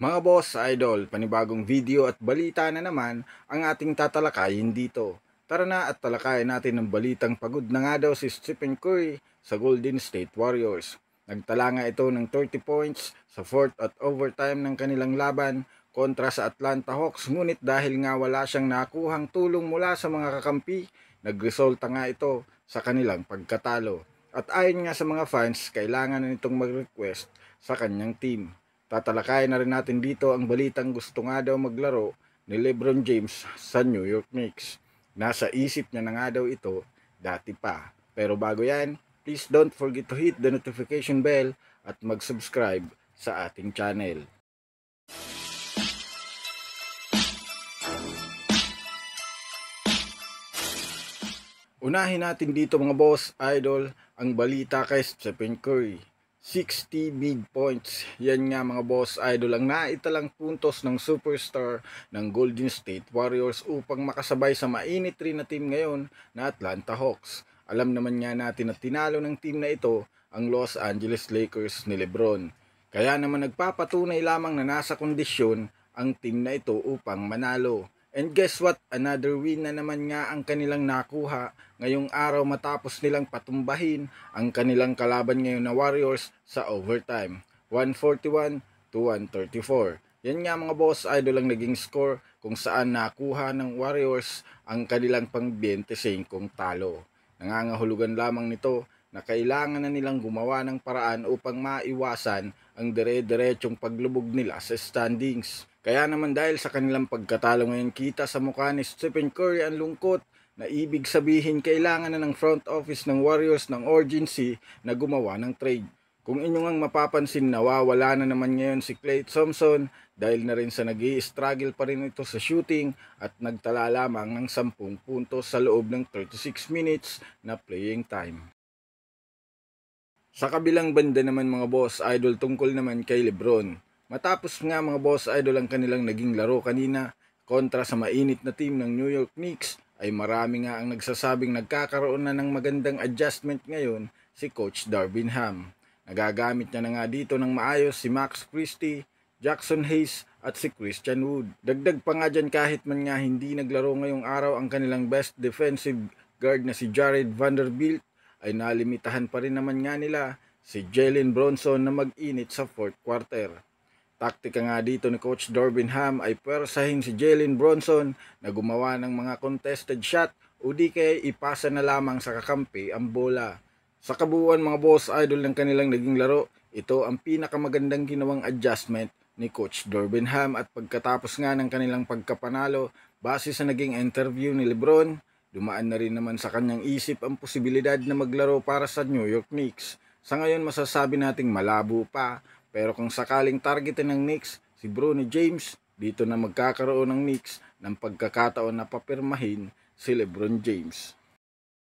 Mga boss, idol, panibagong video at balita na naman ang ating tatalakayin dito. Tara na at talakayin natin ang balitang pagod na nga daw si Stephen Curry sa Golden State Warriors. Nagtala nga ito ng 30 points sa fourth at overtime ng kanilang laban kontra sa Atlanta Hawks, ngunit dahil nga wala siyang nakuhang tulong mula sa mga kakampi, nagresulta nga ito sa kanilang pagkatalo. At ayon nga sa mga fans, kailangan na nitong mag-request sa kanyang team. Tatalakayin na rin natin dito ang balitang gusto nga daw maglaro ni LeBron James sa New York Knicks. Nasa isip niya na nga daw ito dati pa. Pero bago yan, please don't forget to hit the notification bell at mag-subscribe sa ating channel. Unahin natin dito mga boss, idol, ang balita kay Stephen Curry. 60 big points. Yan nga mga boss, idol, ang naitalang puntos ng superstar ng Golden State Warriors upang makasabay sa mainit rin na team ngayon na Atlanta Hawks. Alam naman nga natin na tinalo ng team na ito ang Los Angeles Lakers ni LeBron. Kaya naman nagpapatunay lamang na nasa kondisyon ang team na ito upang manalo. And guess what? Another win na naman nga ang kanilang nakuha ngayong araw matapos nilang patumbahin ang kanilang kalaban ngayon na Warriors sa overtime. 141 to 134. Yan nga mga boss, idol, ang naging score kung saan nakuha ng Warriors ang kanilang pang 25 talo. Nangangahulugan lamang nito na kailangan na nilang gumawa ng paraan upang maiwasan ang dire-diretsong paglubog nila sa standings. Kaya naman dahil sa kanilang pagkatalo ngayon, kita sa mukha ni Stephen Curry ang lungkot na ibig sabihin kailangan na ng front office ng Warriors ng urgency na gumawa ng trade. Kung inyong ang mapapansin, nawawala na naman ngayon si Klay Thompson dahil na rin sa nag-i-struggle pa rin ito sa shooting at nagtala lamang ng 10 puntos sa loob ng 36 minutes na playing time. Sa kabilang banda naman mga boss, idol, tungkol naman kay LeBron. Matapos nga mga boss, idol, ang kanilang naging laro kanina kontra sa mainit na team ng New York Knicks, ay marami nga ang nagsasabing nagkakaroon na ng magandang adjustment ngayon si Coach Darvin Ham. Nagagamit niya na nga dito ng maayos si Max Christie, Jackson Hayes at si Christian Wood. Dagdag pa nga dyan, kahit man nga hindi naglaro ngayong araw ang kanilang best defensive guard na si Jared Vanderbilt, ay nalimitahan pa rin naman nga nila si Jalen Bronson na mag-init sa fourth quarter. Taktika nga dito ni Coach Darvin Ham ay pwersahin si Jalen Bronson na gumawa ng mga contested shot o di kaya ipasa na lamang sa kakampi ang bola. Sa kabuuan mga boss, idol, ng kanilang naging laro, ito ang pinakamagandang ginawang adjustment ni Coach Darvin Ham. At pagkatapos nga ng kanilang pagkapanalo, base sa naging interview ni LeBron, dumaan na rin naman sa kanyang isip ang posibilidad na maglaro para sa New York Knicks. Sa ngayon masasabi nating malabo pa, pero kung sakaling targetin ng Knicks si Bronny James, dito na magkakaroon ng Knicks ng pagkakataon na papirmahin si LeBron James.